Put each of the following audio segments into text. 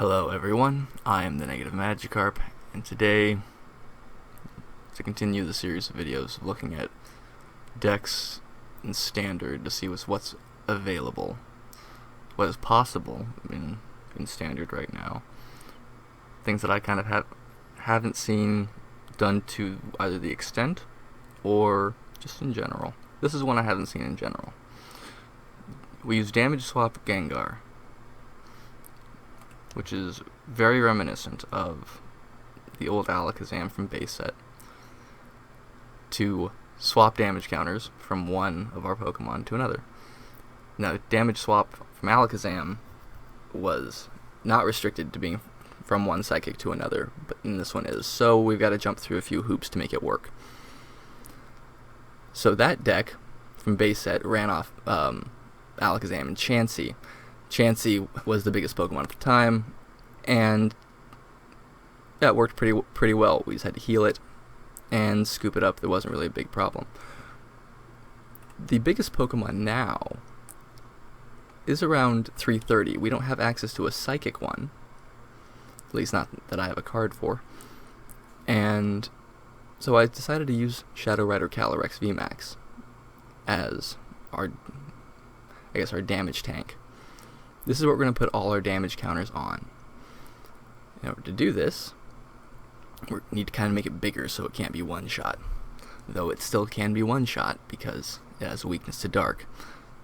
Hello everyone, I am the Negative Magikarp, and today, to continue the series of videos looking at decks in Standard to see what's available, what is possible in Standard right now, things that I kind of haven't seen done to either the extent or just in general. This is one I haven't seen in general. We use Damage Swap Gengar, which is very reminiscent of the old Alakazam from base set, to swap damage counters from one of our Pokemon to another. Now, damage swap from Alakazam was not restricted to being from one Psychic to another, but in this one is, so we've got to jump through a few hoops to make it work. So that deck from base set ran off Alakazam and Chansey. Chansey was the biggest Pokemon at the time, and that worked pretty well. We just had to heal it and scoop it up. There wasn't really a big problem. The biggest Pokemon now is around 330. We don't have access to a Psychic one, at least not that I have a card for, and so I decided to use Shadow Rider Calyrex VMAX as our damage tank. This is what we're going to put all our damage counters on. In order to do this, we need to kind of make it bigger so it can't be one-shot. Though it still can be one-shot because it has a weakness to dark.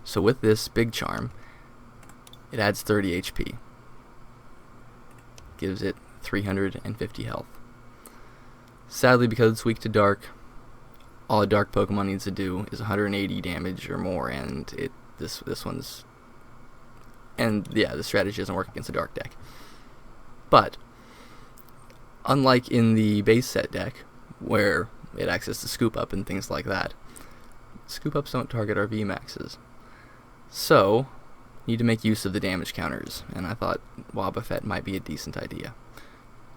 So with this big charm, it adds 30 HP. Gives it 350 health. Sadly, because it's weak to dark, all a dark Pokemon needs to do is 180 damage or more, and this one's... And yeah, the strategy doesn't work against a dark deck. But, unlike in the base set deck, where it had access to Scoop Up and things like that, Scoop Ups don't target our VMAXs. So, need to make use of the damage counters, and I thought Wobbuffet might be a decent idea.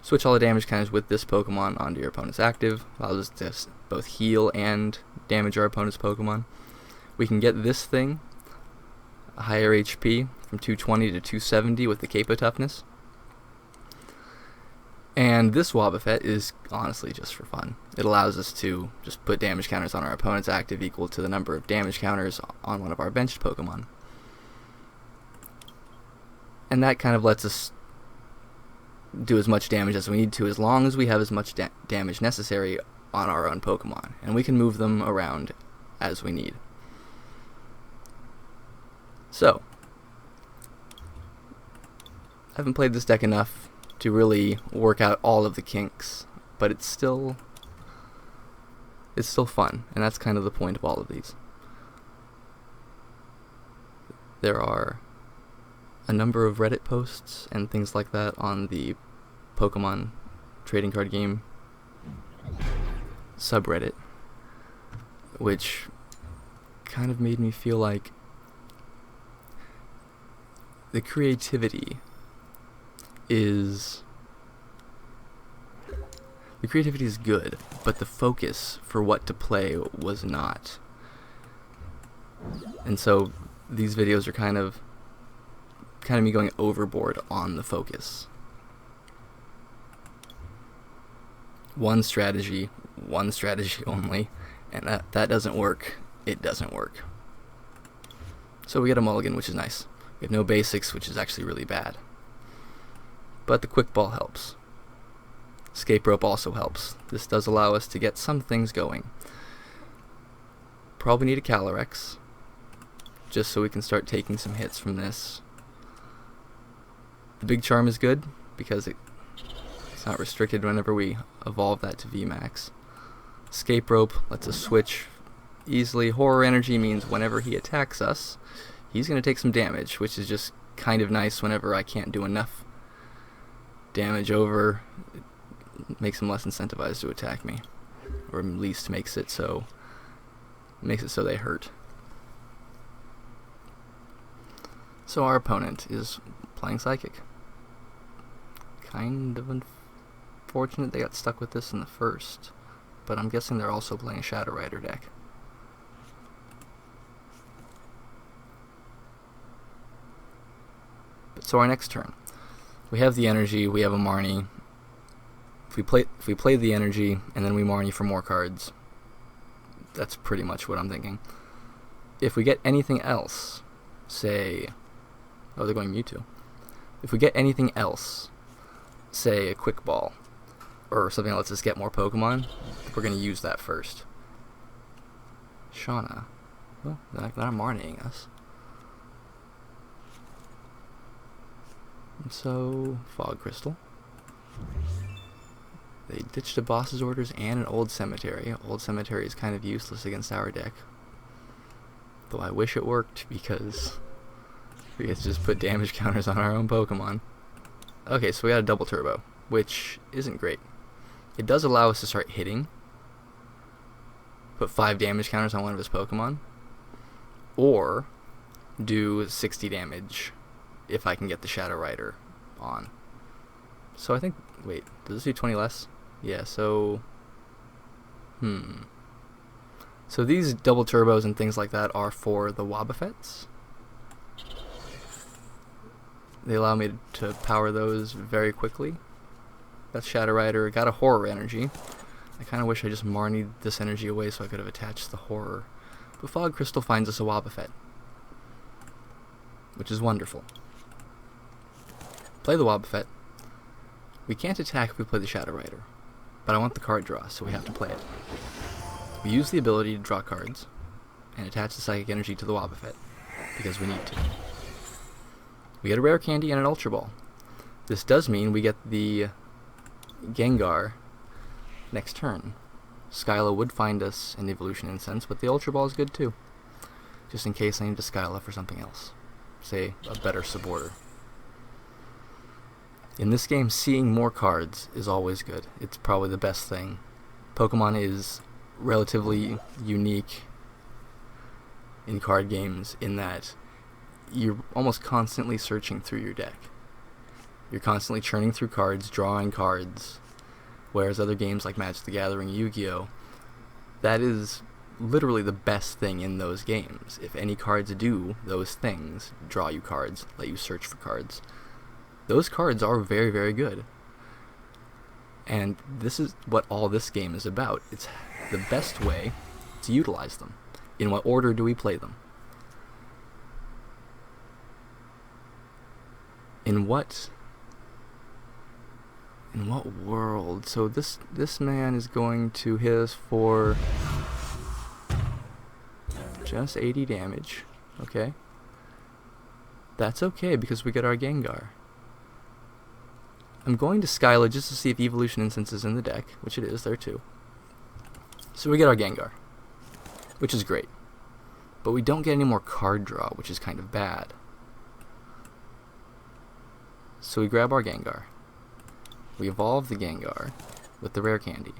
Switch all the damage counters with this Pokemon onto your opponent's active, allows us to both heal and damage our opponent's Pokemon. We can get this thing a higher HP from 220 to 270 with the Capo Toughness. And this Wobbuffet is honestly just for fun. It allows us to just put damage counters on our opponent's active equal to the number of damage counters on one of our benched Pokemon. And that kind of lets us do as much damage as we need to, as long as we have as much damage necessary on our own Pokemon. And we can move them around as we need. So, I haven't played this deck enough to really work out all of the kinks, but it's still fun, and that's kind of the point of all of these. There are a number of Reddit posts and things like that on the Pokemon trading card game subreddit, which kind of made me feel like the creativity is good, but the focus for what to play was not. And so these videos are kind of me going overboard on the focus. One strategy only, and that doesn't work. It doesn't work. So we get a mulligan, which is nice. We have no basics, which is actually really bad. But the quick ball helps. Escape rope also helps. This does allow us to get some things going. Probably need a Calyrex, just so we can start taking some hits from this. The big charm is good, because it's not restricted whenever we evolve that to VMAX. Escape rope lets us switch easily. Horror energy means whenever he attacks us, he's going to take some damage, which is just kind of nice whenever I can't do enough damage over. It makes him less incentivized to attack me, or at least makes it so they hurt. So our opponent is playing Psychic. Kind of unfortunate they got stuck with this in the first, but I'm guessing they're also playing a Shadow Rider deck. So our next turn, We have the energy, we have a Marnie. If we play the energy, and then we Marnie for more cards, that's pretty much what I'm thinking. If we get anything else, say... Oh, they're going Mewtwo. If we get anything else, say a Quick Ball, or something that lets us get more Pokemon, we're going to use that first. Shauna. Well, they're not Marnieing us. And so, Fog Crystal. They ditched a boss's orders and an Old Cemetery. Old Cemetery is kind of useless against our deck. Though I wish it worked, because we get to just put damage counters on our own Pokemon. Okay, so we got a double turbo, which isn't great. It does allow us to start hitting. Put 5 damage counters on one of his Pokemon. Or do 60 damage if I can get the Shadow Rider on. So I think... Wait, does this do 20 less? Yeah, so... So these double turbos and things like that are for the Wobbuffets. They allow me to power those very quickly. That's Shadow Rider. Got a Horror Energy. I kind of wish I just Marnied this energy away so I could have attached the Horror. But Fog Crystal finds us a Wobbuffet, which is wonderful. Play the Wobbuffet. We can't attack if we play the Shadow Rider, but I want the card draw, so we have to play it. We use the ability to draw cards and attach the Psychic Energy to the Wobbuffet, because we need to. We get a Rare Candy and an Ultra Ball. This does mean we get the Gengar next turn. Skyla would find us an Evolution Incense, but the Ultra Ball is good too, just in case I need to Skyla for something else. Say, a better supporter. In this game, seeing more cards is always good. It's probably the best thing. Pokemon is relatively unique in card games in that you're almost constantly searching through your deck. You're constantly churning through cards, drawing cards, whereas other games like Magic the Gathering, Yu-Gi-Oh!, that is literally the best thing in those games. If any cards do those things, draw you cards, let you search for cards, those cards are very, very good. And this is what all this game is about. It's the best way to utilize them. In what order do we play them? In what world? So this man is going to hit us for just 80 damage. Okay. That's okay because we get our Gengar. I'm going to Skyla just to see if Evolution Incense is in the deck, which it is there too. So we get our Gengar, which is great. But we don't get any more card draw, which is kind of bad. So we grab our Gengar. We evolve the Gengar with the Rare Candy.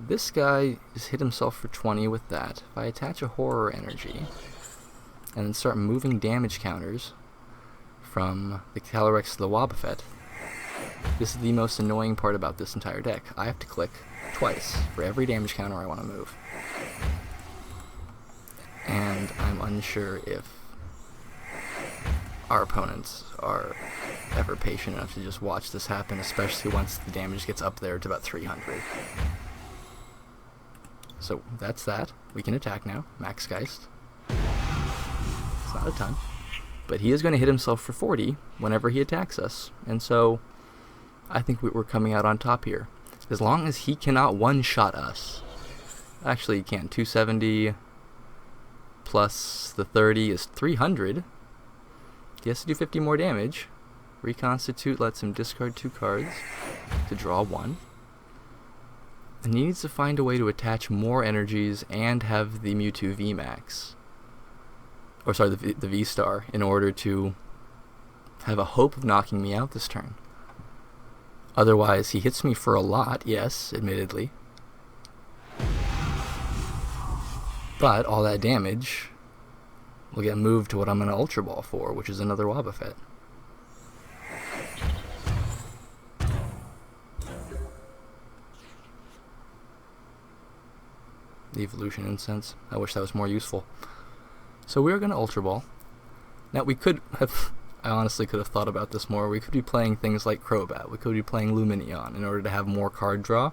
This guy has hit himself for 20 with that. If I attach a Horror Energy and then start moving damage counters from the Calyrex to the Wobbuffet, this is the most annoying part about this entire deck. I have to click twice for every damage counter I want to move. And I'm unsure if our opponents are ever patient enough to just watch this happen, especially once the damage gets up there to about 300. So that's that. We can attack now. Max Geist. It's not a ton. But he is going to hit himself for 40 whenever he attacks us. And so I think we're coming out on top here. As long as he cannot one-shot us. Actually, he can. 270 plus the 30 is 300. He has to do 50 more damage. Reconstitute lets him discard 2 cards to draw 1. And he needs to find a way to attach more energies and have the Mewtwo VMAX. Or sorry, the V-Star, in order to have a hope of knocking me out this turn. Otherwise, he hits me for a lot, yes, admittedly. But all that damage will get moved to what I'm going to Ultra Ball for, which is another Wobbuffet. The Evolution Incense. I wish that was more useful. So we're going to Ultra Ball. Now we could have, I honestly could have thought about this more. We could be playing things like Crobat. We could be playing Lumineon in order to have more card draw.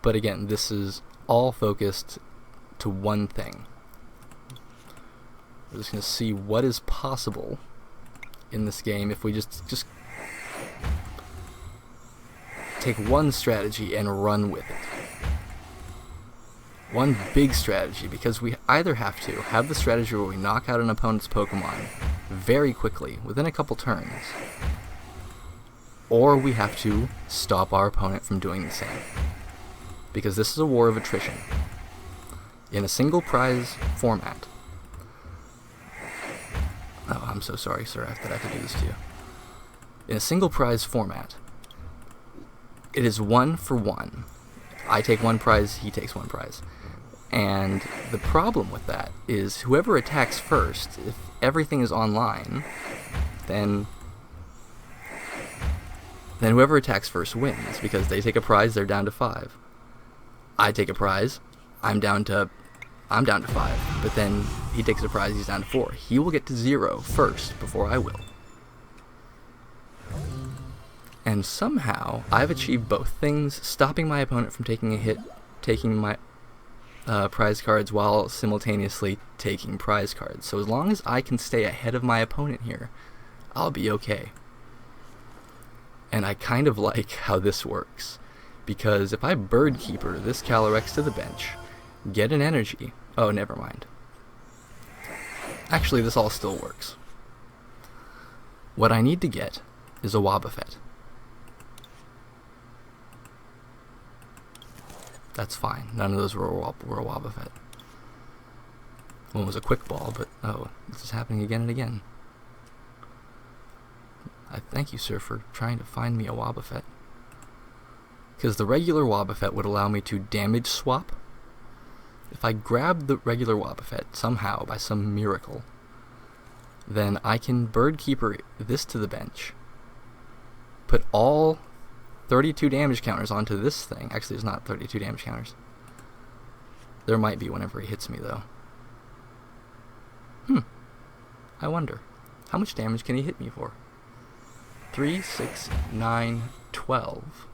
But again, this is all focused to one thing. We're just going to see what is possible in this game if we just take one strategy and run with it. One big strategy, because we either have to have the strategy where we knock out an opponent's Pokemon very quickly, within a couple turns, or we have to stop our opponent from doing the same. Because this is a war of attrition. In a single prize format. Oh, I'm so sorry, sir, that I have to do this to you. In a single prize format, it is 1 for 1. I take one prize, he takes one prize. And the problem with that is whoever attacks first, if everything is online, then whoever attacks first wins, because they take a prize, they're down to 5. I take a prize, I'm down to 5, but then he takes a prize, he's down to 4. He will get to 0 first before I will. And somehow I've achieved both things, stopping my opponent from taking a hit, taking my prize cards while simultaneously taking prize cards. So as long as I can stay ahead of my opponent here, I'll be okay. And I kind of like how this works, because if I Bird Keeper this Calyrex to the bench, get an energy... Oh, never mind. Actually, this all still works. What I need to get is a Wobbuffet. That's fine. None of those were a Wobbuffet. One was a Quick Ball, but oh, this is happening again and again. I thank you, sir, for trying to find me a Wobbuffet. Because the regular Wobbuffet would allow me to damage swap. If I grab the regular Wobbuffet somehow, by some miracle, then I can Bird Keeper this to the bench, put all 32 damage counters onto this thing. Actually, there's not 32 damage counters. There might be whenever he hits me, though. I wonder. How much damage can he hit me for? 3, 6, 9, 12.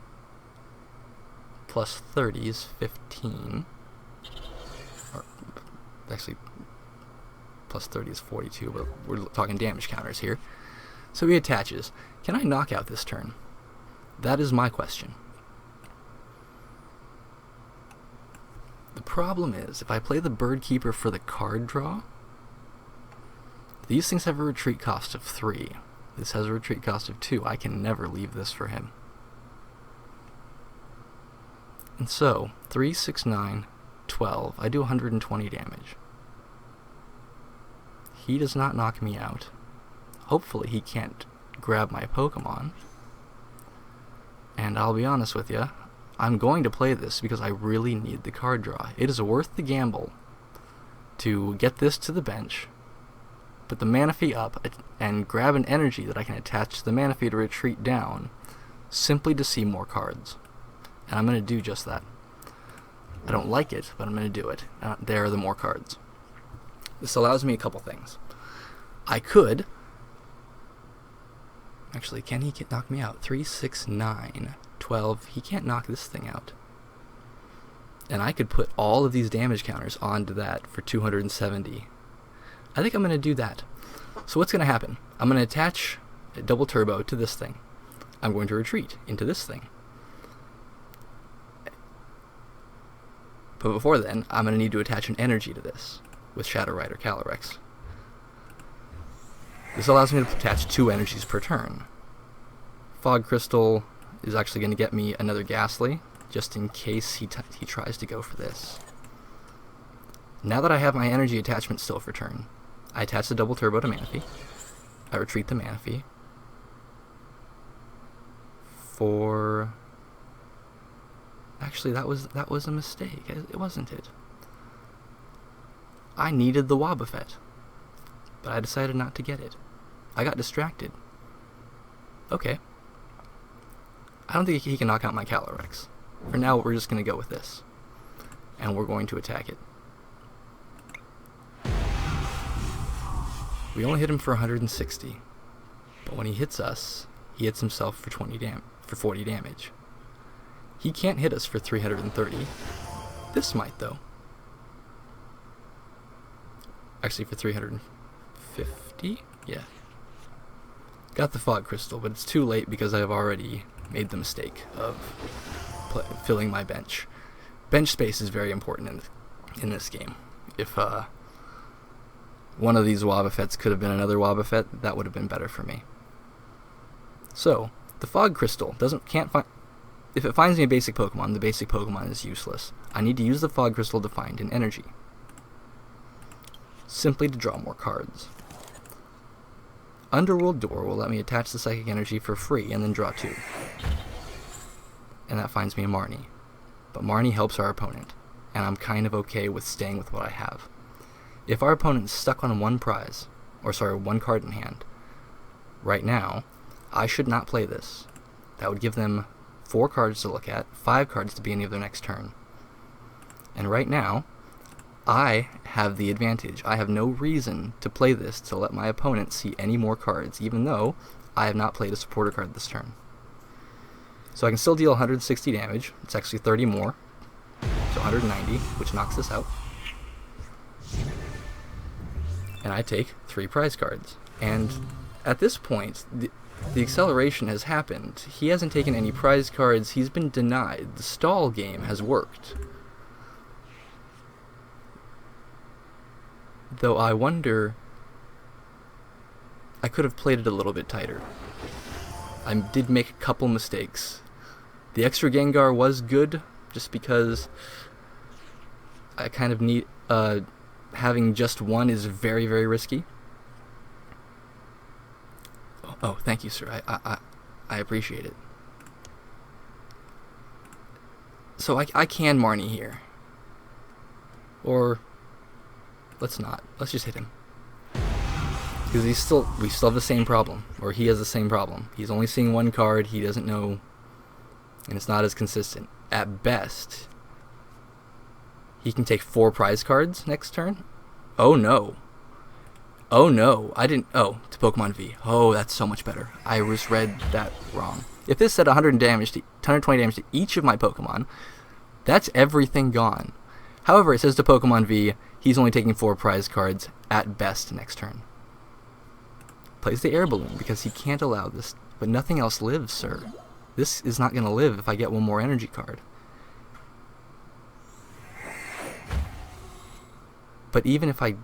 Plus 30 is 15. Or, actually, plus 30 is 42, but we're talking damage counters here. So he attaches. Can I knock out this turn? That is my question. The problem is, if I play the Bird Keeper for the card draw, these things have a retreat cost of 3. This has a retreat cost of 2. I can never leave this for him. And so, 3, 6, 9, 12. I do 120 damage. He does not knock me out. Hopefully he can't grab my Pokemon. And I'll be honest with you, I'm going to play this because I really need the card draw. It is worth the gamble to get this to the bench, put the Manaphy up, and grab an energy that I can attach to the Manaphy to retreat down, simply to see more cards. And I'm going to do just that. I don't like it, but I'm going to do it. There are the more cards. This allows me a couple things. I could... Actually, can he knock me out? 3, 6, 9, 12. He can't knock this thing out. And I could put all of these damage counters onto that for 270. I think I'm going to do that. So what's going to happen? I'm going to attach a double turbo to this thing. I'm going to retreat into this thing. But before then, I'm going to need to attach an energy to this with Shadow Rider Calyrex. This allows me to attach 2 energies per turn. Fog Crystal is actually going to get me another Ghastly, just in case he tries to go for this. Now that I have my energy attachment still for turn, I attach the double turbo to Manaphy. I retreat the Manaphy. For... Actually, that was a mistake, wasn't it? I needed the Wobbuffet, but I decided not to get it. I got distracted. Okay. I don't think he can knock out my Calyrex. For now, we're just going to go with this. And we're going to attack it. We only hit him for 160, but when he hits us, he hits himself for 40 damage. He can't hit us for 330. This might, though. Actually, for 350? Yeah. Got the fog crystal, but it's too late because I have already made the mistake of filling my bench. Bench space is very important in this game. If one of these Wobbuffets could have been another Wobbuffet, that would have been better for me. So, the fog crystal can't find... If it finds me a basic Pokemon, the basic Pokemon is useless. I need to use the fog crystal to find an energy. Simply to draw more cards. Underworld Door will let me attach the psychic energy for free and then draw 2. And that finds me a Marnie. But Marnie helps our opponent, and I'm kind of okay with staying with what I have. If our opponent is stuck on one card in hand, right now, I should not play this. That would give them 4 cards to look at, 5 cards at the beginning of their next turn. And right now, I have the advantage. I have no reason to play this to let my opponent see any more cards, even though I have not played a supporter card this turn. So I can still deal 160 damage. It's actually 30 more. So 190, which knocks this out. And I take 3 prize cards. And at this point, the acceleration has happened. He hasn't taken any prize cards. He's been denied. The stall game has worked. Though I wonder... I could have played it a little bit tighter. I did make a couple mistakes. The extra Gengar was good, just because I kind of need... having just one is very, very risky. Oh, thank you, sir. I appreciate it. So I can Marnie here. Or... let's not. Let's just hit him. Because we still have the same problem. Or he has the same problem. He's only seeing one card, he doesn't know, and it's not as consistent. At best, he can take 4 prize cards next turn. Oh no. Oh no. I didn't... Oh, to Pokemon V. Oh, that's so much better. I just read that wrong. If this said 120 damage to each of my Pokemon, that's everything gone. However, it says to Pokemon V, he's only taking 4 prize cards at best next turn. Plays the air balloon because he can't allow this, but nothing else lives, sir. This is not going to live if I get one more energy card. But even if I...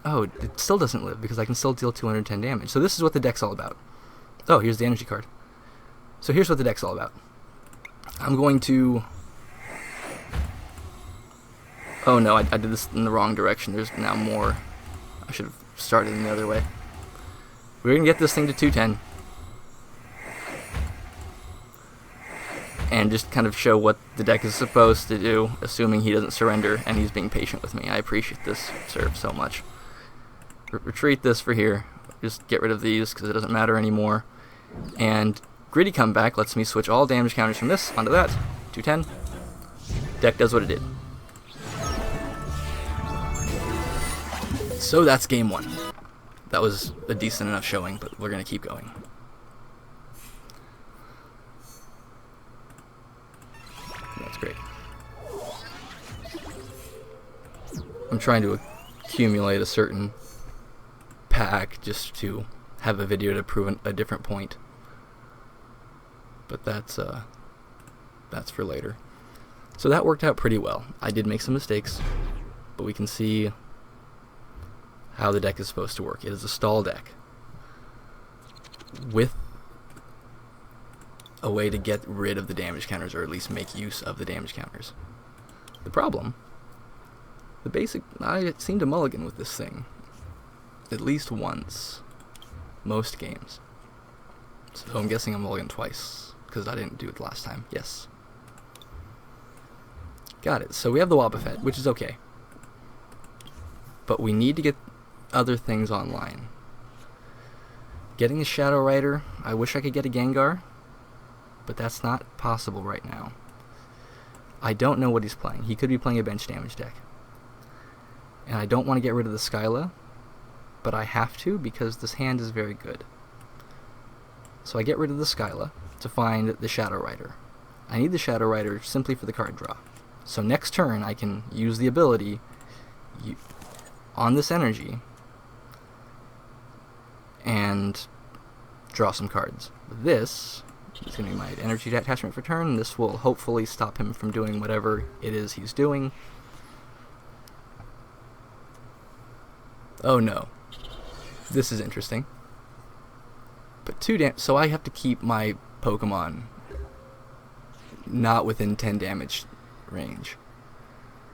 Oh, it still doesn't live because I can still deal 210 damage. So this is what the deck's all about. Oh, here's the energy card. So here's what the deck's all about. I'm going to... Oh no, I did this in the wrong direction. There's now more. I should have started in the other way. We're going to get this thing to 210. And just kind of show what the deck is supposed to do, assuming he doesn't surrender and he's being patient with me. I appreciate this, sir, so much. Retreat this for here. Just get rid of these because it doesn't matter anymore. And Gritty Comeback lets me switch all damage counters from this onto that. 210. Deck does what it did. So that's game 1. That was a decent enough showing, but we're going to keep going. That's great. I'm trying to accumulate a certain pack just to have a video to prove a different point. But that's for later. So that worked out pretty well. I did make some mistakes, but we can see how the deck is supposed to work. It is a stall deck with a way to get rid of the damage counters, or at least make use of the damage counters. The problem, I seem to mulligan with this thing at least once, most games. So I'm guessing I'm mulligan twice, because I didn't do it last time. Yes. Got it. So we have the Wobbuffet, which is okay. But we need to get other things online. Getting a Shadow Rider, I wish I could get a Gengar, but that's not possible right now. I don't know what he's playing. He could be playing a bench damage deck. And I don't want to get rid of the Skyla, but I have to because this hand is very good. So I get rid of the Skyla to find the Shadow Rider. I need the Shadow Rider simply for the card draw. So next turn I can use the ability on this energy and draw some cards. This is going to be my energy attachment for turn. This will hopefully stop him from doing whatever it is he's doing. Oh no. This is interesting. But so I have to keep my Pokemon not within 10 damage range.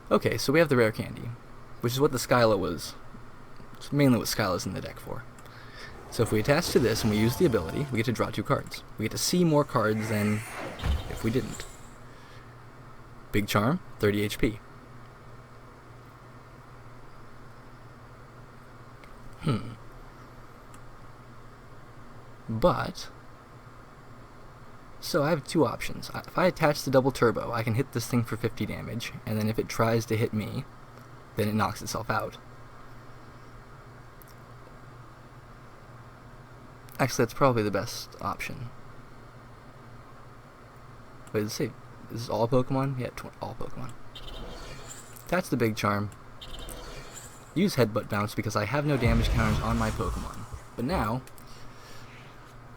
Okay, so we have the rare candy, which is what the Skyla was. It's mainly what Skyla's in the deck for. So if we attach to this and we use the ability, we get to draw 2 cards. We get to see more cards than if we didn't. Big Charm, 30 HP. But, so I have 2 options. If I attach the double turbo, I can hit this thing for 50 damage, and then if it tries to hit me, then it knocks itself out. Actually, that's probably the best option. Wait, let's see. Is this all Pokemon? Yeah, all Pokemon. That's the Big Charm. Use Headbutt Bounce because I have no damage counters on my Pokemon. But now,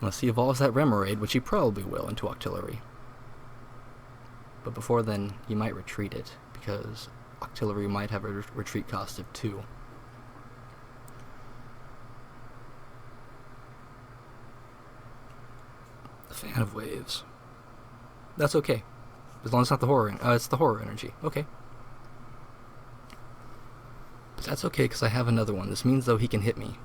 unless he evolves that Remoraid, which he probably will, into Octillery. But before then, he might retreat it, because Octillery might have a retreat cost of 2. Fan of Waves. That's okay. As long as it's not the horror. It's the horror energy. Okay. But that's okay, because I have another one. This means, though, he can hit me.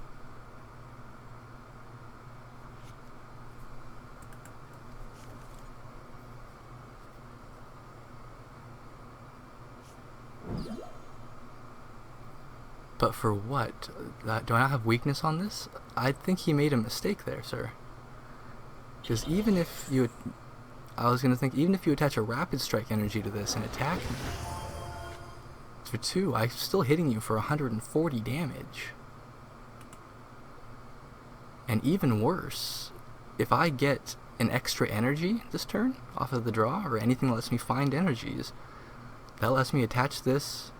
But for what? Do I not have weakness on this? I think he made a mistake there, sir. Because even if you... I was going to think, even if you attach a Rapid Strike energy to this and attack me, for 2, I'm still hitting you for 140 damage. And even worse, if I get an extra energy this turn off of the draw, or anything that lets me find energies, that lets me attach this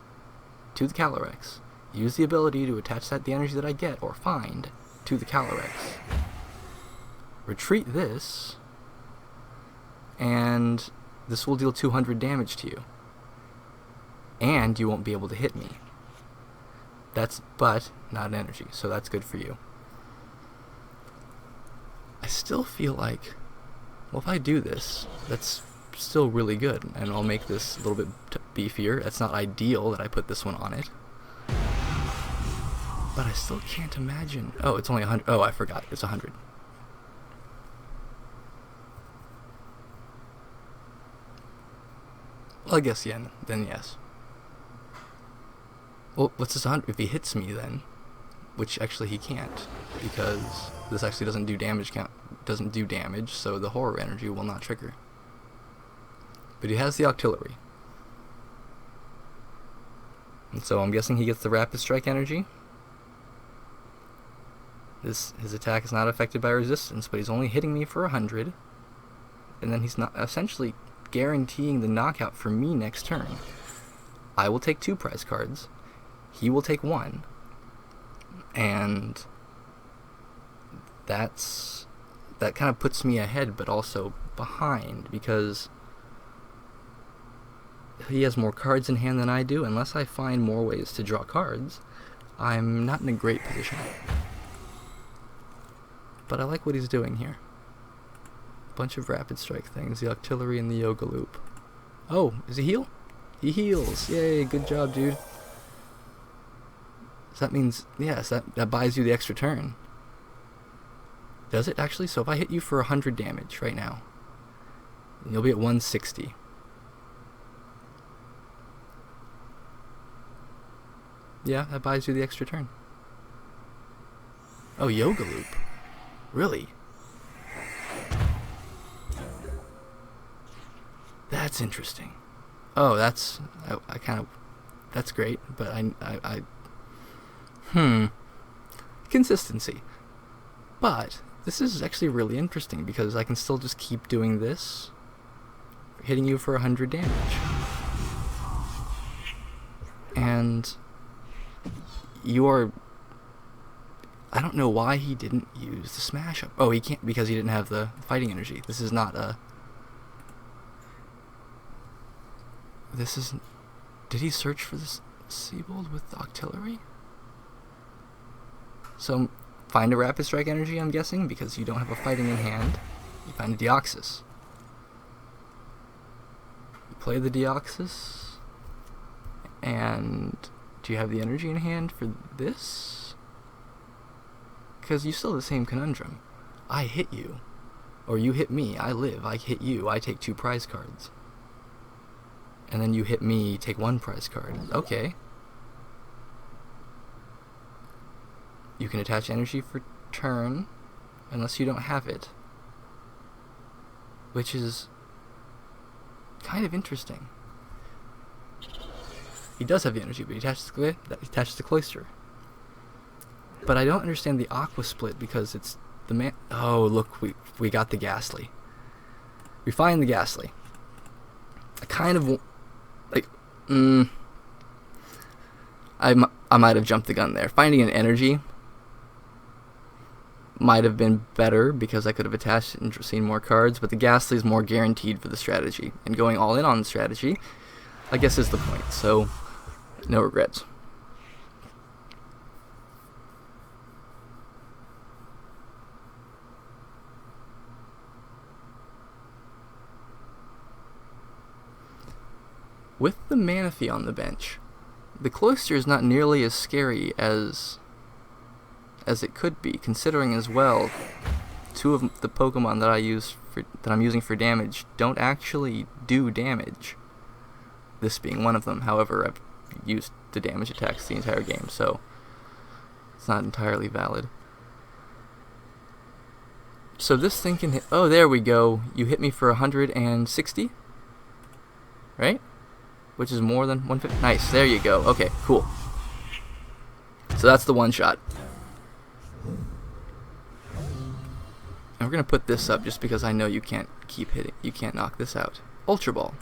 to the Calyrex. Use the ability to attach the energy that I get, or find, to the Calyrex. Retreat this, and this will deal 200 damage to you. And you won't be able to hit me. But not an energy, so that's good for you. I still feel like, well, if I do this, that's still really good, and I'll make this a little bit beefier. It's not ideal that I put this one on it. But I still can't imagine. Oh, it's only 100. Oh, I forgot. It's 100. Well, I guess, yeah, then yes. Well, what's this 100? If he hits me, then, which actually he can't, because this actually doesn't do damage, so the horror energy will not trigger. But he has the Octillery. And so I'm guessing he gets the Rapid Strike energy. His attack is not affected by resistance, but he's only hitting me for 100. And then he's not essentially guaranteeing the knockout for me next turn. I will take 2 prize cards. He will take 1. And that kind of puts me ahead, but also behind, because he has more cards in hand than I do. Unless I find more ways to draw cards, I'm not in a great position. But I like what he's doing here. Bunch of Rapid Strike things, the Octillery and the Yoga Loop. Oh, does he heal? He heals! Yay, good job, dude. So that means, yes, that buys you the extra turn. Does it, actually? So if I hit you for 100 damage right now, you'll be at 160. Yeah, that buys you the extra turn. Oh, Yoga Loop. Really? That's interesting. Oh, that's... I kind of... That's great, but consistency. But this is actually really interesting because I can still just keep doing this, hitting you for 100 damage. And you are... I don't know why he didn't use the smash up. Oh, he can't because he didn't have the fighting energy. This is not a... This is... Did he search for this Seabold with the Octillery? So, find a Rapid Strike energy, I'm guessing, because you don't have a fighting in hand. You find a Deoxys. You play the Deoxys. And do you have the energy in hand for this? Because you still have the same conundrum. I hit you. Or you hit me, I live. I hit you, I take 2 prize cards. And then you hit me, take 1 prize card. Okay. You can attach energy for turn, unless you don't have it. Which is kind of interesting. He does have the energy, but he attaches the Cloister. But I don't understand the Aqua split because it's the man... Oh, look, we got the Ghastly. We find the Ghastly. I kind of... Like, I might have jumped the gun there. Finding an energy might have been better because I could have attached and seen more cards, but the Ghastly is more guaranteed for the strategy. And going all in on the strategy, I guess, is the point. So, no regrets. With the Manaphy on the bench, the Cloister is not nearly as scary as it could be, considering as well 2 of the Pokemon that I'm using for damage don't actually do damage. This being one of them. However, I've used the damage attacks the entire game, so it's not entirely valid. So this thing can hit... Oh, there we go. You hit me for 160? Right? Which is more than 150. Nice, there you go. Okay, cool. So that's the one shot. And we're going to put this up just because I know you can't keep hitting. You can't knock this out. Ultra Ball.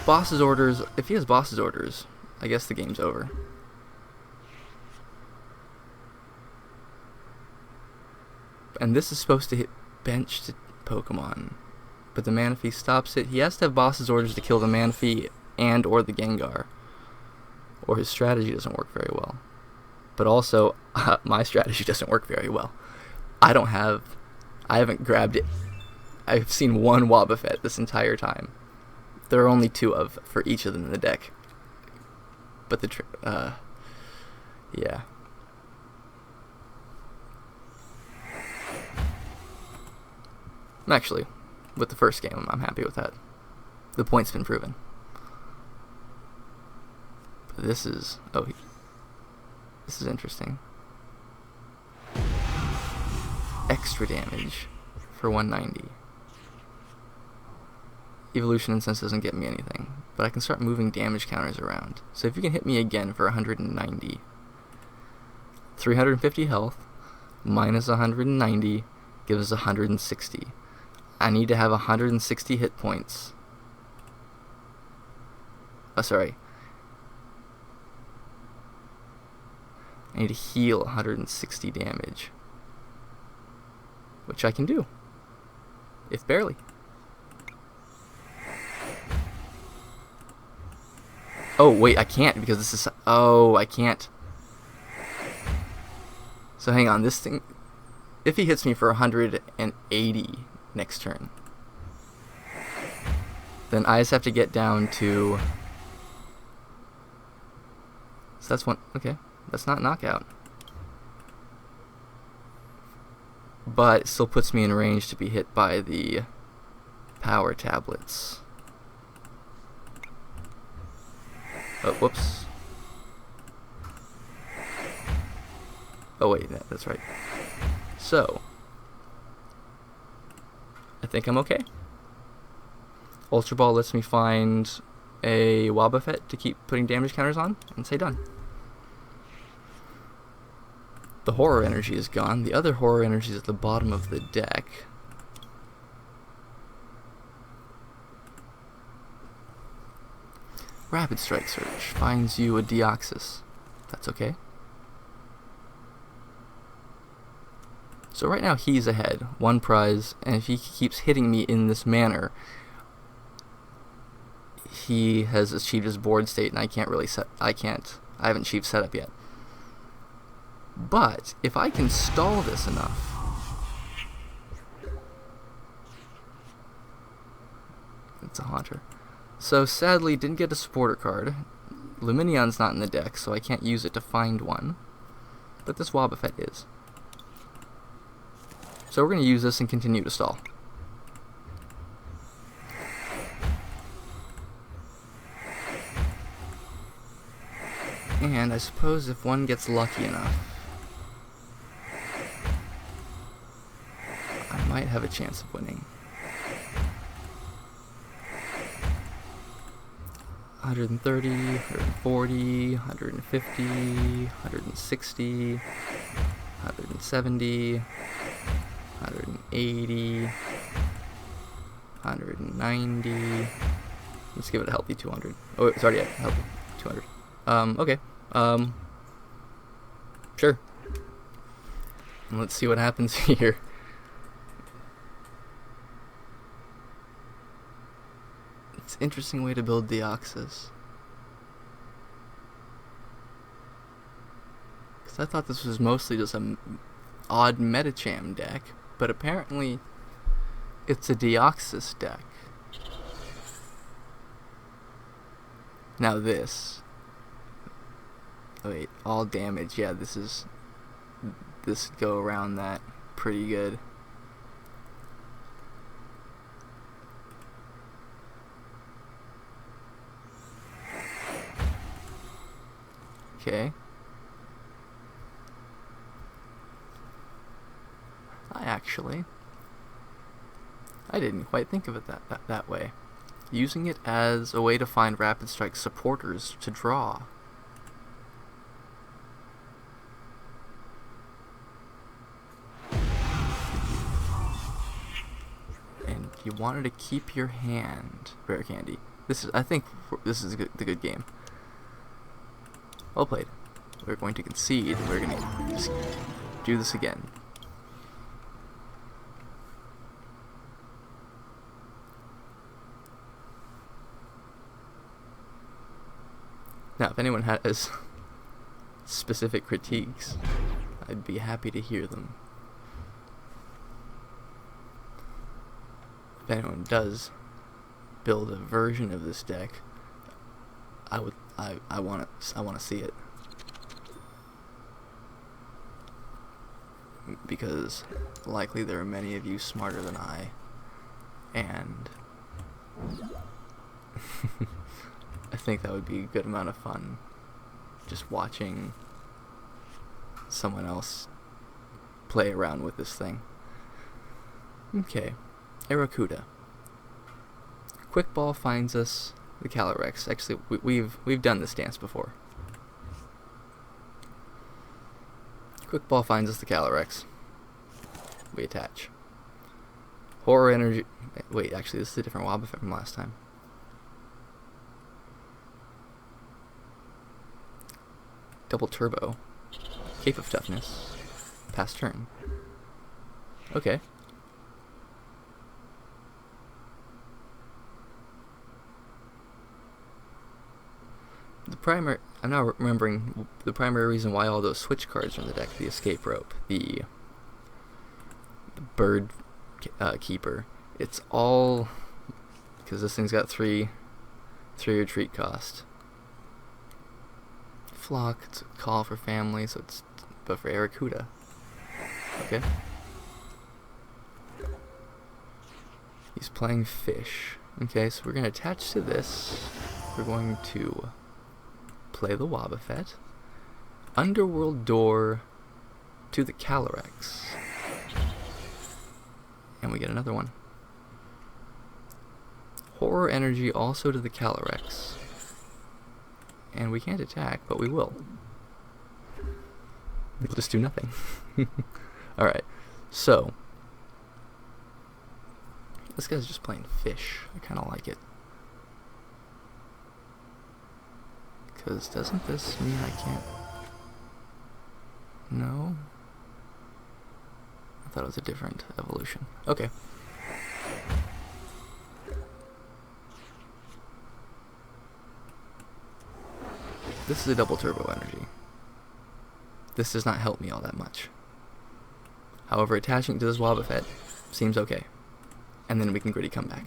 Boss's orders. If he has boss's orders, I guess the game's over. And this is supposed to hit benched Pokemon. But the Manaphy stops it. He has to have boss's orders to kill the Manaphy and or the Gengar. Or his strategy doesn't work very well. But also, my strategy doesn't work very well. I haven't grabbed it. I've seen 1 Wobbuffet this entire time. There are only 2 for each of them in the deck. But yeah. Actually, with the first game, I'm happy with that. The point's been proven. But this is... Oh, this is interesting. Extra damage for 190. Evolution and Sense doesn't get me anything, but I can start moving damage counters around. So if you can hit me again for 190, 350 health, minus 190, gives us 160. I need to have 160 hit points. Oh, sorry. I need to heal 160 damage. Which I can do. If barely. Oh, wait, I can't because this is... Oh, I can't. So hang on, this thing... If he hits me for 180 next turn, then I just have to get down to... So that's one... Okay, that's not knockout. But it still puts me in range to be hit by the power tablets. Oh, whoops. Oh wait, that's right. So, I think I'm okay. Ultra Ball lets me find a Wobbuffet to keep putting damage counters on, and say done. The horror energy is gone. The other horror energy is at the bottom of the deck. Rapid Strike Search finds you a Deoxys. That's okay. So right now he's ahead, 1 prize, and if he keeps hitting me in this manner, he has achieved his board state, and I haven't achieved setup yet. But if I can stall this enough, it's a Haunter. So sadly, didn't get a supporter card. Luminion's not in the deck, so I can't use it to find one. But this Wobbuffet is. So we're going to use this and continue to stall. And I suppose if one gets lucky enough, I might have a chance of winning. 130, 140, 150, 160, 170, 180, 190. Let's give it a healthy 200. Oh, it's already at healthy 200. Okay. Sure. Let's see what happens here. It's an interesting way to build Deoxys. Because I thought this was mostly just an odd Metacham deck, but apparently it's a Deoxys deck. Now this. Wait, all damage. Yeah, this go around that pretty good. Okay. I didn't quite think of it that way. Using it as a way to find Rapid Strike supporters to draw. And you wanted to keep your hand, Rare Candy. I think this is the good game. Well played. We're going to concede. We're going to just do this again. Now, if anyone has specific critiques, I'd be happy to hear them. If anyone does build a version of this deck, I want to see it. Because likely there are many of you smarter than I, and I think that would be a good amount of fun, just watching someone else play around with this thing. Okay, Aracuda. Quick Ball finds us the Calyrex. Actually, we've done this dance before. Quick Ball finds us the Calyrex. We attach. Horror Energy. Wait, actually, this is a different Wobbuffet from last time. Double Turbo. Cape of Toughness. Pass turn. Okay. I'm now remembering the primary reason why all those switch cards are in the deck. The Escape Rope, the Bird Keeper. It's all because this thing's got 3 retreat cost. Flock, it's a call for family, so it's but for Aracuda. Okay. He's playing Fish. Okay, so we're gonna attach to this. We're going to play the Wobbuffet. Underworld Door to the Calyrex. And we get another one. Horror Energy also to the Calyrex. And we can't attack, but we will. It'll just do nothing. Alright, so this guy's just playing fish. I kind of like it. Because doesn't this mean I can't... No? I thought it was a different evolution. Okay. This is a double turbo energy. This does not help me all that much. However, attaching to this Wobbuffet seems okay. And then we can gritty come back.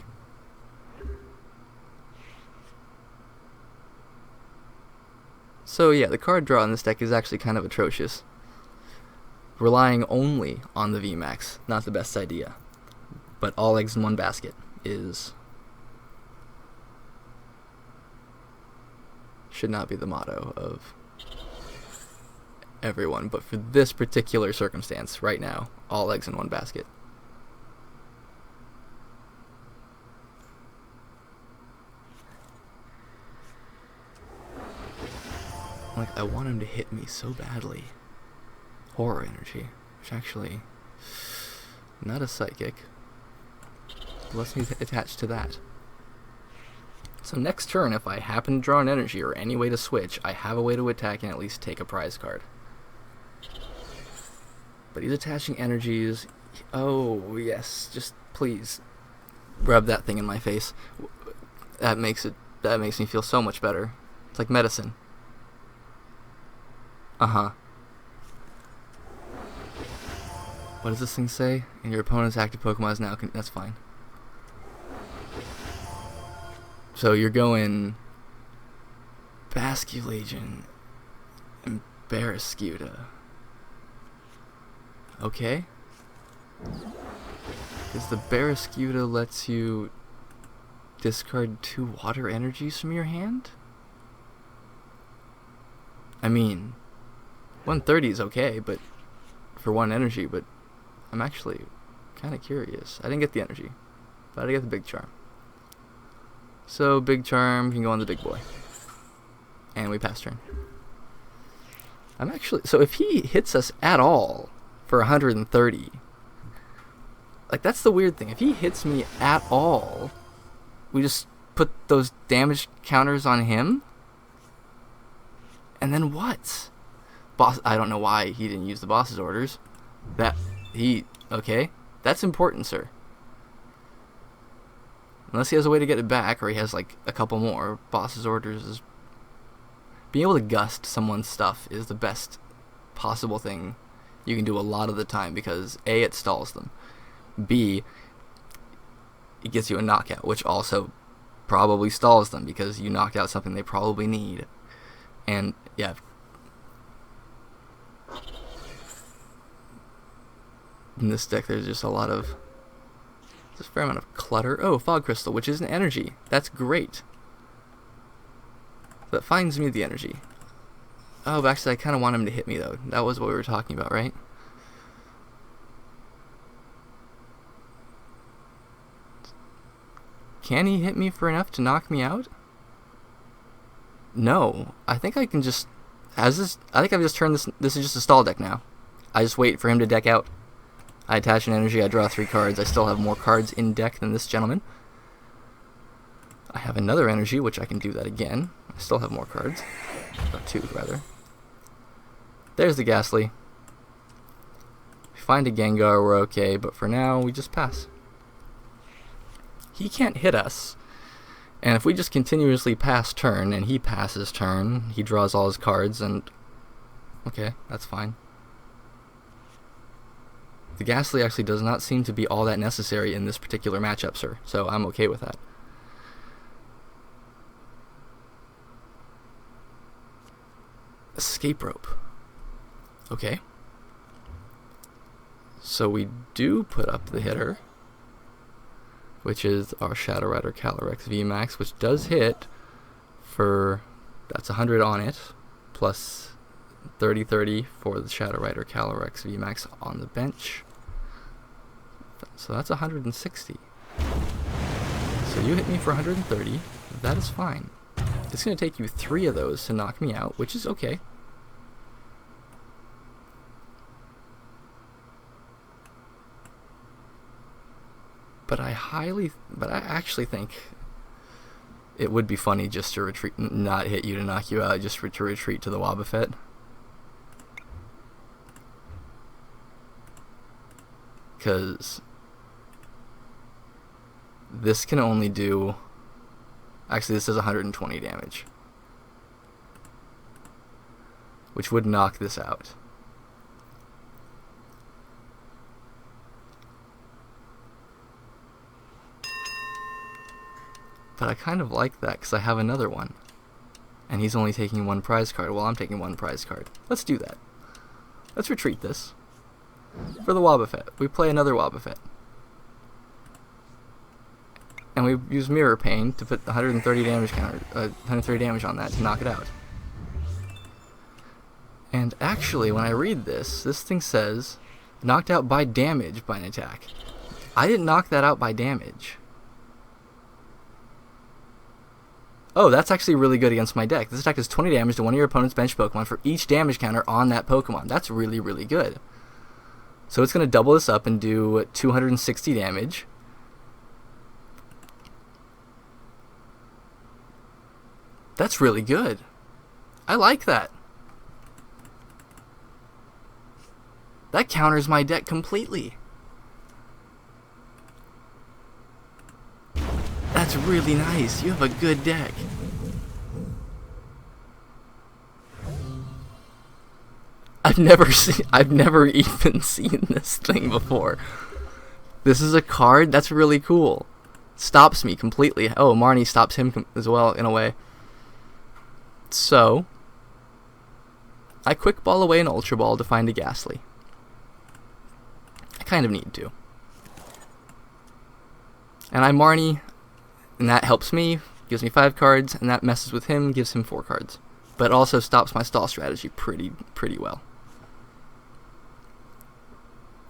So yeah, the card draw in this deck is actually kind of atrocious. Relying only on the VMAX, not the best idea. But all eggs in one basket is... should not be the motto of everyone, but for this particular circumstance right now, all eggs in one basket. Like, I want him to hit me so badly. Horror energy, which actually not a psychic. Let's me attach to that. So next turn, if I happen to draw an energy or any way to switch, I have a way to attack and at least take a prize card. But he's attaching energies. Oh, yes, just please rub that thing in my face. That makes me feel so much better. It's like medicine. Uh-huh. What does this thing say? And your opponent's active Pokemon is now... that's fine. So you're going... Basculation and Barrascuda. Okay. Because the Barrascuda lets you discard 2 water energies from your hand? I mean, 130 is okay, but for 1 energy, but I'm actually kind of curious. I didn't get the energy, but I get the big charm. So big charm can go on the big boy. And we pass turn. I'm actually... so if he hits us at all for 130... like, that's the weird thing. If he hits me at all, we just put those damage counters on him? And then what? Boss... I don't know why he didn't use the boss's orders. Okay. That's important, sir. Unless he has a way to get it back, or he has, like, a couple more. Boss's orders is... being able to gust someone's stuff is the best possible thing you can do a lot of the time, because A, it stalls them. B, it gets you a knockout, which also probably stalls them, because you knocked out something they probably need. And, yeah. In this deck, there's just a lot of... there's a fair amount of clutter. Oh, Fog Crystal, which is an energy. That's great. That finds me the energy. Oh, but actually, I kind of want him to hit me, though. That was what we were talking about, right? Can he hit me for enough to knock me out? No. I think I can just... I think I've just turned this... this is just a stall deck now. I just wait for him to deck out. I attach an energy, I draw 3 cards. I still have more cards in deck than this gentleman. I have another energy, which I can do that again. I still have more cards. 2, rather. There's the Ghastly. If we find a Gengar, we're okay, but for now, we just pass. He can't hit us. And if we just continuously pass turn, and he passes turn, he draws all his cards, and... okay, that's fine. The Ghastly actually does not seem to be all that necessary in this particular matchup, sir, so I'm okay with that. Escape Rope. Okay. So we do put up the hitter, which is our Shadow Rider Calyrex VMAX, which does hit for... that's 100 on it, plus 30-30 for the Shadow Rider Calyrex VMAX on the bench. So that's 160. So you hit me for 130. That is fine. It's going to take you 3 of those to knock me out, which is okay. But I actually think it would be funny just to retreat, not hit you to knock you out, just to retreat to the Wobbuffet. Because this can only do... Actually, this does 120 damage. Which would knock this out. But I kind of like that because I have another one. And he's only taking one prize card while I'm taking one prize card. Let's do that. Let's retreat this. For the Wobbuffet. We play another Wobbuffet. And we use Mirror Pain to put 130 damage counter, 130 damage on that to knock it out. And actually, when I read this, this thing says, knocked out by damage by an attack. I didn't knock that out by damage. Oh, that's actually really good against my deck. This attack does 20 damage to one of your opponent's bench Pokemon for each damage counter on that Pokemon. That's really, really good. So it's going to double this up and do 260 damage. That's really good. I like that. That counters my deck completely. That's really nice. You have a good deck. I've never even seen this thing before. This is a card that's really cool. Stops me completely. Oh, Marnie stops him as well in a way. So, I quick ball away an Ultra Ball to find a Ghastly. I kind of need to. And I Marnie, and that helps me, gives me 5 cards, and that messes with him, gives him 4 cards. But also stops my stall strategy pretty well.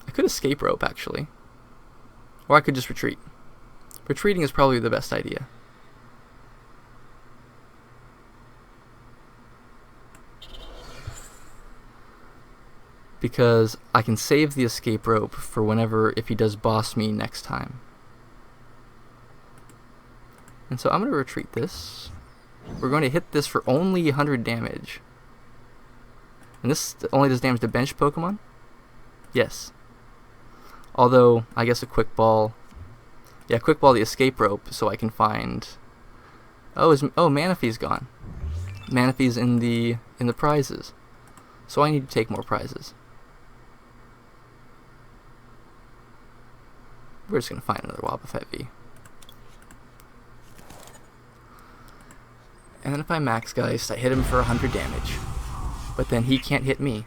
I could escape rope, actually. Or I could just retreat. Retreating is probably the best idea. Because I can save the escape rope for whenever, if he does boss me next time. And so I'm going to retreat this. We're going to hit this for only 100 damage. And this only does damage to bench Pokemon? Yes. Although, I guess a quick ball... Yeah, quick ball the escape rope so I can find... Oh, Manaphy's gone. Manaphy's in the prizes. So I need to take more prizes. We're just going to find another Wobbuffet V. And then if I Max Geist, I hit him for 100 damage. But then he can't hit me.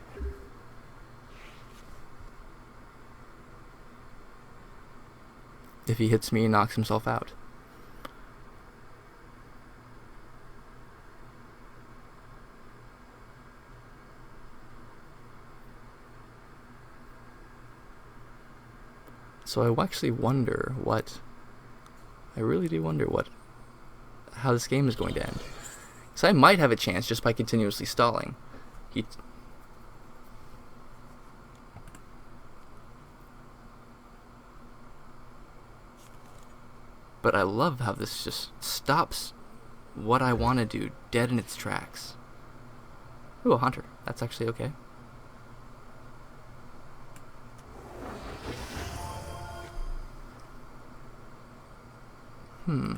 If he hits me, he knocks himself out. So I actually wonder what... I really do wonder how this game is going to end. So I might have a chance just by continuously stalling. But I love how this just stops what I want to do dead in its tracks. Ooh, a Hunter. That's actually okay.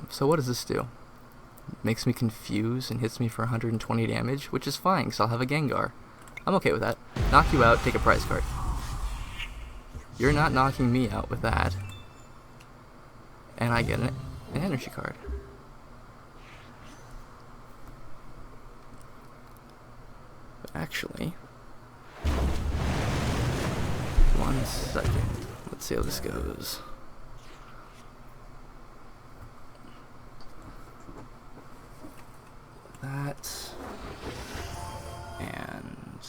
So what does this do? Makes me confused and hits me for 120 damage, which is fine, because I'll have a Gengar. I'm okay with that. Knock you out, take a prize card. You're not knocking me out with that. And I get an energy card. But actually... One second. Let's see how this goes. That and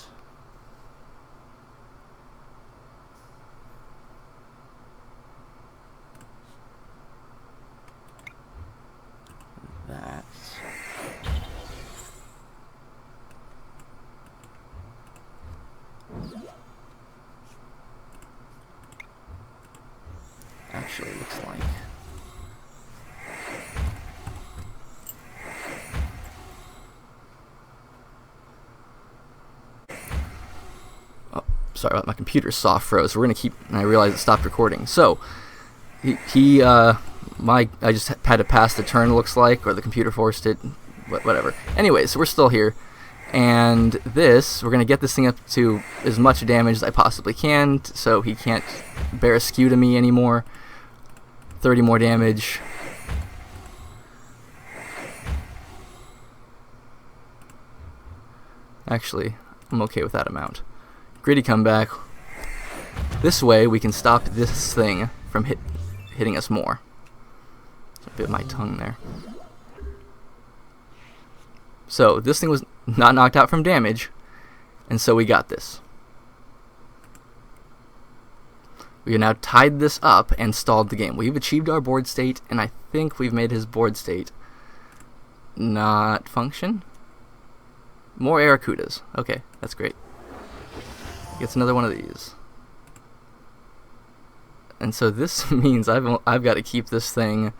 that. actually looks like. Oh, sorry about my computer's soft froze. We're gonna keep, and I realized it stopped recording. So I just had to pass the turn, looks like, or the computer forced it, whatever. Anyways, so we're still here, and this, we're gonna get this thing up to as much damage as I possibly can, so he can't bear a skew to me anymore. 30 more damage. Actually, I'm okay with that amount. Gritty comeback. This way, we can stop this thing from hitting us more. A bit of my tongue there. So this thing was not knocked out from damage, and so we got this. We have now tied this up and stalled the game. We've achieved our board state, and I think we've made his board state not function. More Aracudas. Okay, that's great. Gets another one of these. And so this means I've got to keep this thing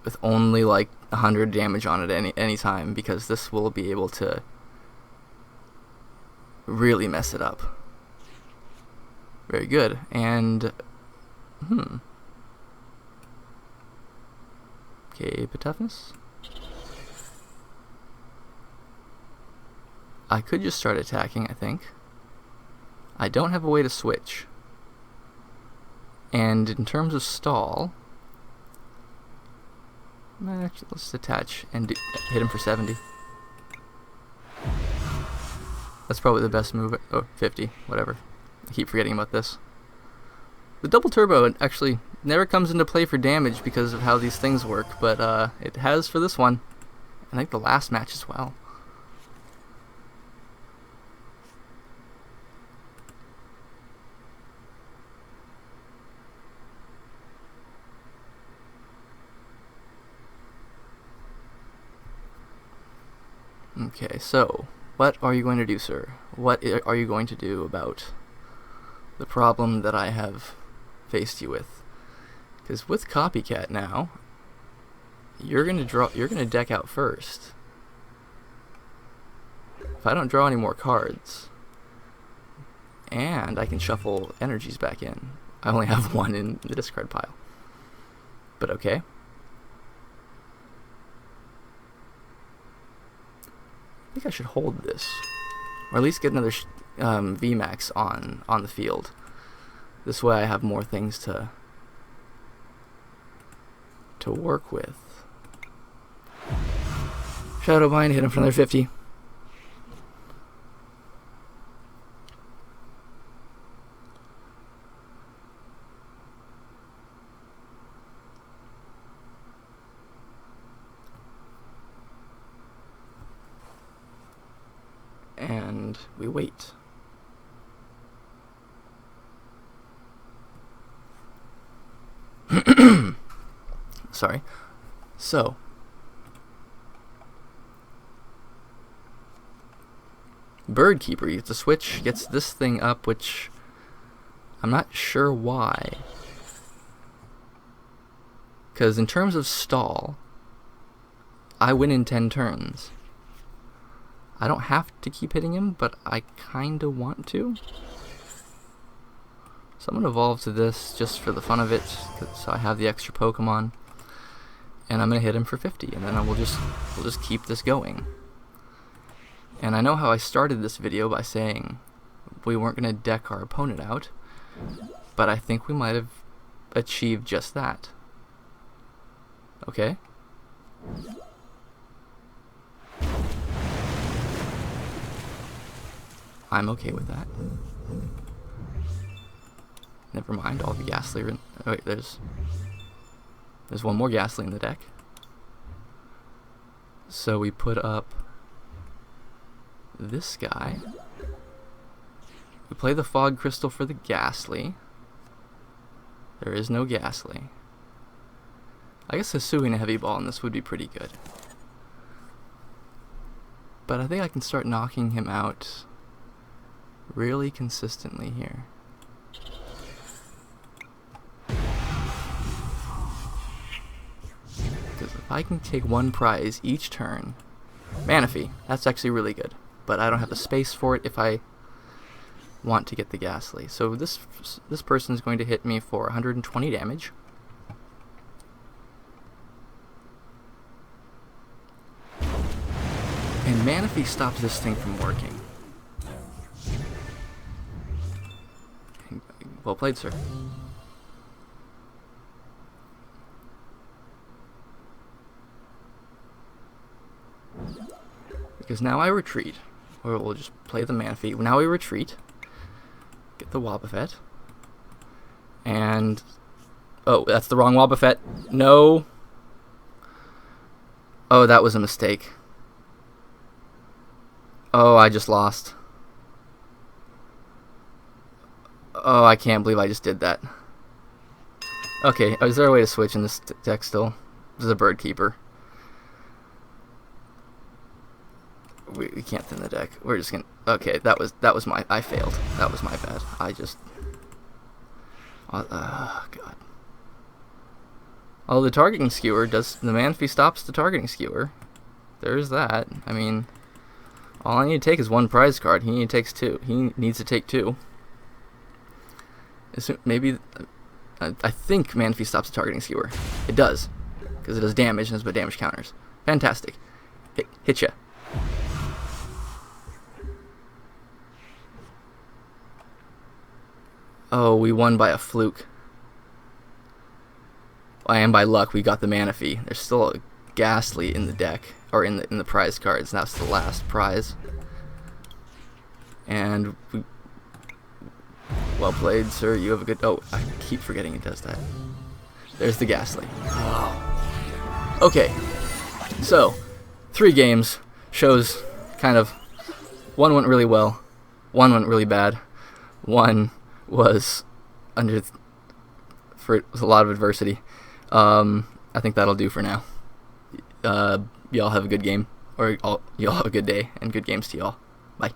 with only like 100 damage on it any time, because this will be able to really mess it up. Very good. And okay, but toughness. I could just start attacking, I think. I don't have a way to switch. And in terms of stall, actually, let's attach and hit him for 70. That's probably the best move. Oh, 50, whatever. I keep forgetting about this. The double turbo actually never comes into play for damage because of how these things work, but it has for this one. I think the last match as well. Okay, so what are you going to do, sir? What are you going to do about the problem that I have faced you with? Because with Copycat now, you're gonna deck out first. If I don't draw any more cards, and I can shuffle energies back in, I only have one in the discard pile. But okay. I think I should hold this, or at least get another VMAX on the field. This way I have more things to work with. Shadowbind, hit him for another 50. And we wait. Sorry. So, Bird Keeper gets a switch, gets this thing up, which I'm not sure why. Because in terms of stall, I win in 10 turns. I don't have to keep hitting him, but I kinda want to. So I'm gonna evolve to this just for the fun of it, so I have the extra Pokemon. And I'm gonna hit him for 50, and then we'll just keep this going. And I know how I started this video by saying we weren't gonna deck our opponent out, but I think we might have achieved just that. Okay? I'm okay with that. Never mind, all the Ghastly. Oh wait, there's one more Ghastly in the deck. So we put up this guy. We play the Fog Crystal for the Ghastly. There is no Ghastly. I guess Hisuian a Heavy Ball in this would be pretty good. But I think I can start knocking him out really consistently here. I can take one prize each turn. Manaphy, that's actually really good. But I don't have the space for it if I want to get the Ghastly. So this person is going to hit me for 120 damage. And Manaphy stops this thing from working. Well played, sir. Because now I retreat. Or we'll just play the Manaphy. Now we retreat. Get the Wobbuffet. And... oh, that's the wrong Wobbuffet. No. Oh, that was a mistake. Oh, I just lost. Oh, I can't believe I just did that. Okay, is there a way to switch in this deck still? This is a Bird Keeper. We can't thin the deck. We're just gonna... okay, that was my... I failed. That was my bad. I just... oh, God. Oh, the targeting skewer does... the Manaphy stops the targeting skewer. There's that. I mean... all I need to take is one prize card. He needs to take two. Maybe... I think Manaphy stops the targeting skewer. It does. Because it does damage and has damage counters. Fantastic. Hit ya. Oh, we won by a fluke. And by luck, we got the Manaphy. There's still a Ghastly in the deck, or in the prize cards. And that's the last prize. And well played, sir. You have a good... oh, I keep forgetting it does that. There's the Ghastly. Oh. Okay. So, 3 games shows kind of... one went really well, one went really bad, one was for a lot of adversity. I think that'll do for now. Y'all have a good game, or y'all have a good day, and good games to y'all. Bye.